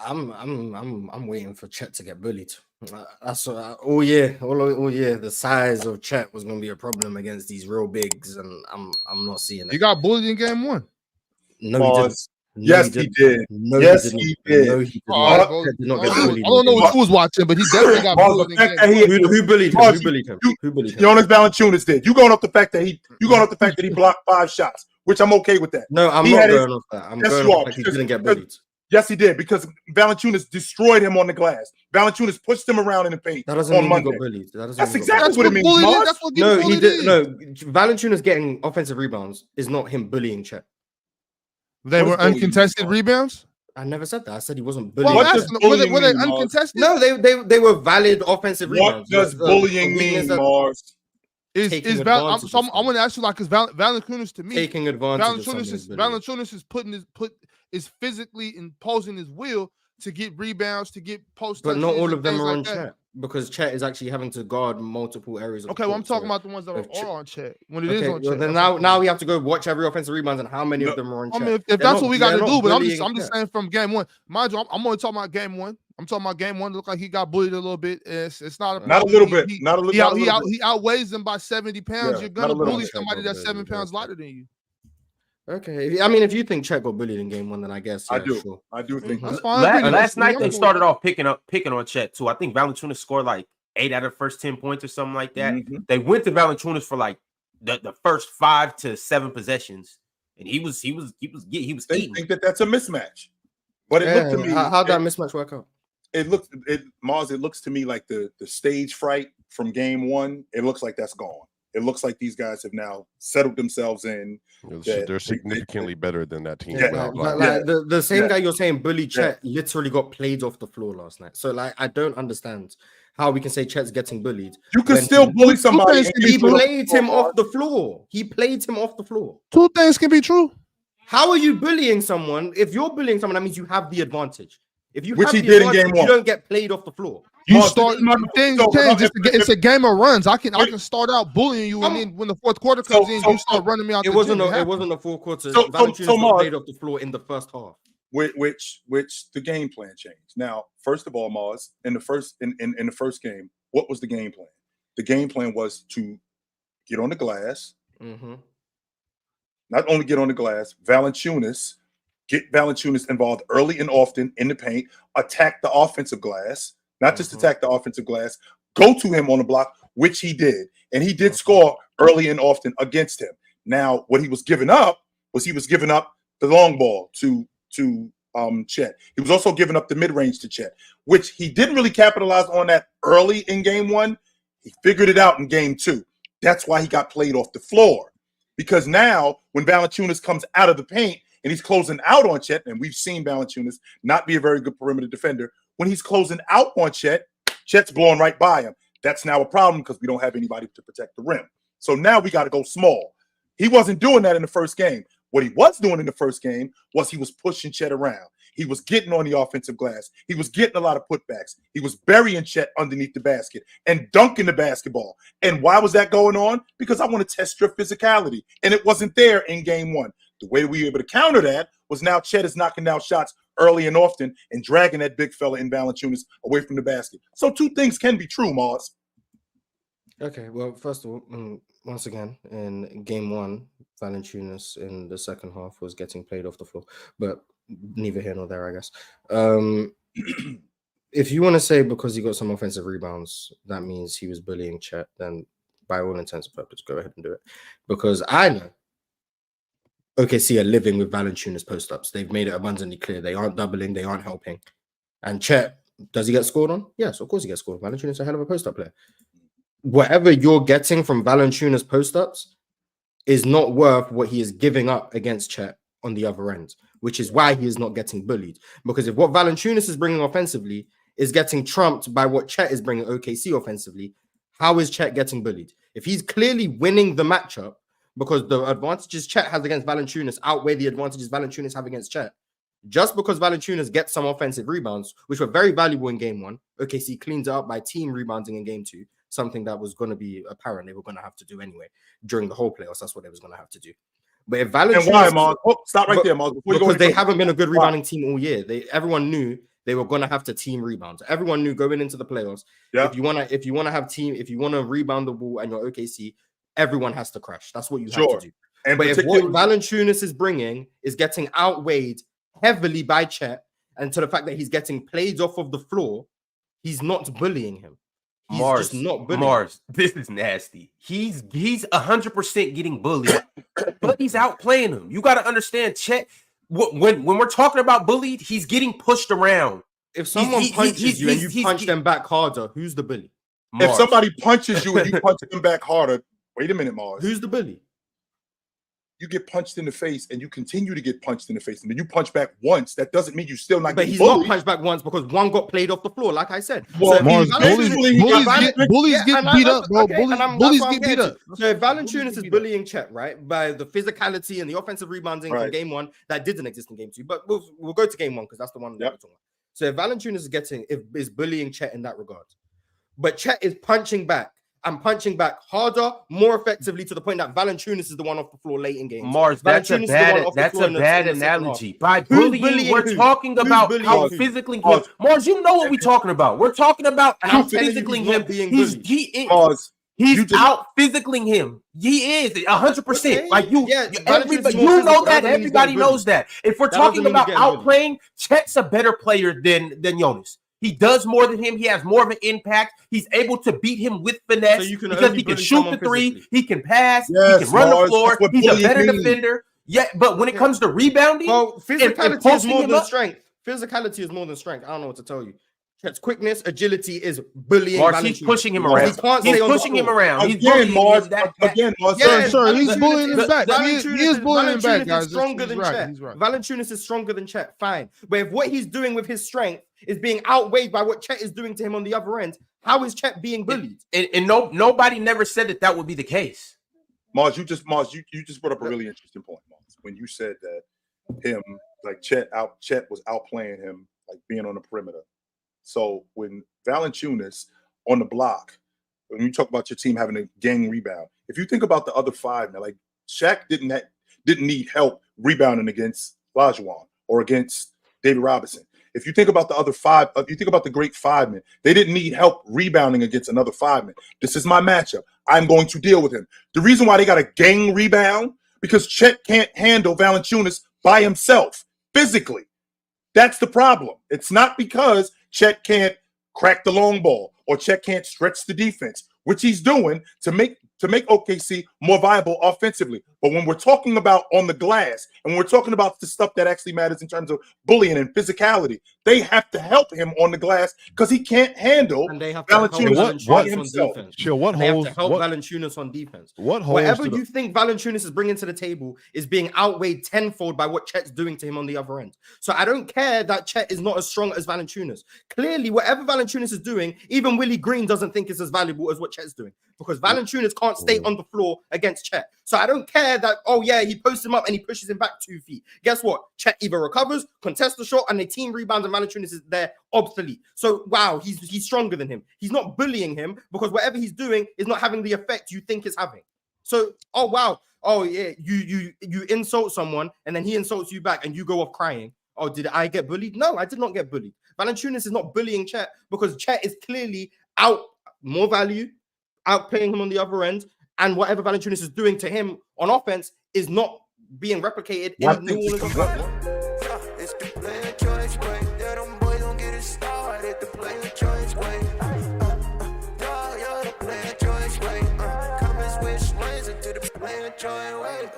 I'm waiting for Chet to get bullied. That's all year. All year, the size of Chet was going to be a problem against these real bigs, and I'm not seeing it. He got bullied in game 1. No, he didn't. No, yes, he did. No, yes, he did. No, he did not. Did not get bullied. I don't know what you was watching, but he definitely got bullied. Who bullied him? Who bullied him? Who bullied him? Jonas Valanciunas did. You going off the fact that he blocked 5 shots, which I'm okay with that. No, I'm not going off that. I'm going off that he didn't get bullied. Yes, he did, because Valanciunas destroyed him on the glass. Valanciunas pushed him around in the paint. That doesn't mean he got bullied. That's exactly what it means. No, he did. No, Valanciunas getting offensive rebounds is not him bullying Chet. They were uncontested rebounds? I never said that. I said he wasn't bullying. Were they uncontested? No, they were valid offensive rebounds. What does bullying mean, Mars? I want to ask you, like, because Valanciunas, to me, taking advantage. Valanciunas is physically imposing his will to get rebounds, to get post. But not all of them are on Chet, because Chet is actually having to guard multiple areas. Okay, well, I'm talking about the ones that are on Chet. When it is on Chet, then now we have to go watch every offensive rebounds and how many of them are on Chet. I mean, if that's what we got to do, but I'm just saying from game 1. Mind you, I'm only talking about game 1. I'm talking about game 1. Look like he got bullied a little bit. It's not a little bit. He outweighs them by 70 pounds. You're gonna bully somebody that's 7 pounds lighter than you. Okay, I mean, if you think Chet got bullied in game 1, then I guess I do. Sure. I do think that's fine. Last night they started off picking on Chet too. I think Valanciunas scored like 8 out of the first 10 points or something like that. They went to Valanciunas for like the first 5 to 7 possessions, and he was eating. Think that's a mismatch, but it looked to me. How'd that mismatch work out? It looks to me like the stage fright from game 1. It looks like that's gone. It looks like these guys have now settled themselves in. They're significantly better than that team. The same guy you're saying bully Chet literally got played off the floor last night. So, like, I don't understand how we can say Chet's getting bullied. You can still bully somebody. He played him off the floor. He played him off the floor. 2 things can be true. How are you bullying someone? If you're bullying someone, that means you have the advantage. If you which he did in game 1, you don't get played off the floor. You start things change. It's a game of runs. I can start out bullying you, and then when the fourth quarter comes in, you start running me out. It wasn't a full quarter. Valanciunas got played off the floor in the first half. Which the game plan changed. Now, first of all, Mars, in the first game, what was the game plan? The game plan was to get on the glass. Not only get on the glass, get Valanciunas involved early and often in the paint, attack the offensive glass, not just attack the offensive glass, go to him on the block, which he did. And he did score early and often against him. Now, what he was giving up was the long ball to Chet. He was also giving up the mid-range to Chet, which he didn't really capitalize on that early in game 1. He figured it out in game 2. That's why he got played off the floor. Because now, when Valanciunas comes out of the paint, and he's closing out on Chet, and we've seen Valanciunas not be a very good perimeter defender. When he's closing out on Chet, Chet's blowing right by him. That's now a problem because we don't have anybody to protect the rim. So now we got to go small. He wasn't doing that in the first game. What he was doing in the first game was he was pushing Chet around. He was getting on the offensive glass. He was getting a lot of putbacks. He was burying Chet underneath the basket and dunking the basketball. And why was that going on? Because I want to test your physicality. And it wasn't there in game 1. The way we were able to counter that was now Chet is knocking down shots early and often and dragging that big fella in Valanciunas away from the basket. So 2 things can be true, Mars. Okay, well, first of all, once again, in game 1, Valanciunas in the second half was getting played off the floor, but neither here nor there, I guess. If you want to say because he got some offensive rebounds, that means he was bullying Chet, then by all intents and purposes, go ahead and do it. Because I know OKC are living with Valanciunas post-ups. They've made it abundantly clear. They aren't doubling. They aren't helping. And Chet, does he get scored on? Yes, of course he gets scored on. Valanciunas is a hell of a post-up player. Whatever you're getting from Valanciunas post-ups is not worth what he is giving up against Chet on the other end, which is why he is not getting bullied. Because if what Valanciunas is bringing offensively is getting trumped by what Chet is bringing OKC offensively, how is Chet getting bullied? If he's clearly winning the matchup, because the advantages Chet has against Valanciunas outweigh the advantages Valanciunas have against Chet. Just because Valanciunas gets some offensive rebounds, which were very valuable in game 1, OKC cleans it up by team rebounding in game 2, something that was going to be apparent they were going to have to do anyway during the whole playoffs. That's what they was going to have to do. But if Valanciunas... And why, Mark? Stop right there, Mark. Because they haven't been a good rebounding team all year. Everyone knew they were gonna have to team rebounds. Everyone knew going into the playoffs. Yeah. If you wanna rebound the ball and you're OKC, everyone has to crash. That's what you have to do. And but if what Valanciunas is bringing is getting outweighed heavily by Chet, and to the fact that he's getting plays off of the floor, he's not bullying him. He's just not bullying. This is nasty. He's 100% getting bullied, but he's outplaying him. You got to understand, Chet. When we're talking about bullied, he's getting pushed around. If someone punches you and you punch them back harder, who's the bully? If somebody punches you and you punch them back harder, wait a minute, Mars. Who's the bully? You get punched in the face and you continue to get punched in the face, and then you punch back once. That doesn't mean you still not. But he's bullied. not punched back once because one got played off the floor, like I said. Well, so bullies get beat up, bro. Bullies get beat up. So if Valanciunas is bullying Chet, right, by the physicality and the offensive rebounding from game one, that didn't exist in game two. But we'll go to game one because that's the one we're talking about. So if Valanciunas is bullying Chet in that regard, but Chet is punching back. I'm punching back harder, more effectively, to the point that Valanciunas is the one off the floor late in games. Mars, that's a bad analogy. By bullying, we're talking about how physically him. Mars, you know what we're talking about. We're talking about how physically him. He's out physicaling him. He is 100%. Like you know that. Everybody knows that. If we're talking about outplaying, Chet's a better player than Jonas. He does more than him. He has more of an impact. He's able to beat him with finesse because he can shoot the three. He can pass. He can run the floor. He's a better defender. Yeah, but when it comes to rebounding, physicality is more than strength. Physicality is more than strength. I don't know what to tell you. Chet's quickness, agility is bullying. Mars, he's pushing him around. He's pushing him around. He's bullying Mars. He's bullying him back. He is bullying him back, guys. Stronger than Chet. Valanciunas is stronger than Chet. Fine, but if what he's doing with his strength is being outweighed by what Chet is doing to him on the other end, how is Chet being bullied? And nobody never said that would be the case. Mars, you just brought up a really interesting point, Mars, when you said that Chet was outplaying him, like being on the perimeter. So when Valanciunas on the block, when you talk about your team having a gang rebound, if you think about the other five now, like Shaq didn't need help rebounding against Olajuwon or against David Robinson. If you think about the other five, if you think about the great five men, they didn't need help rebounding against another five man. This is my matchup. I'm going to deal with him. The reason why they got a gang rebound, because Chet can't handle Valanciunas by himself physically. That's the problem. It's not because Chet can't crack the long ball or Chet can't stretch the defense, which he's doing to make OKC more viable offensively. But when we're talking about on the glass and we're talking about the stuff that actually matters in terms of bullying and physicality, they have to help him on the glass because he can't handle Valanciunas by himself. They have to help Valanciunas on defense. Whatever you think Valanciunas is bringing to the table is being outweighed tenfold by what Chet's doing to him on the other end. So I don't care that Chet is not as strong as Valanciunas. Clearly, whatever Valanciunas is doing, even Willie Green doesn't think it's as valuable as what Chet's doing because Valanciunas can't stay on the floor against Chet. So I don't care that, he posts him up and he pushes him back 2 feet. Guess what? Chet either recovers, contests the shot, and the team rebounds, and Valanciunas is there obsolete. So, wow, he's stronger than him. He's not bullying him because whatever he's doing is not having the effect you think it's having. So, you insult someone, and then he insults you back, and you go off crying. Oh, did I get bullied? No, I did not get bullied. Valanciunas is not bullying Chet because Chet is clearly more value, outplaying him on the other end, and whatever Valanciunas is doing to him on offense is not being replicated in New Orleans. It's the player choice way. Yeah, them boys don't get it started. The player choice way. The player choice way. Come and switch lanes into the player choice way.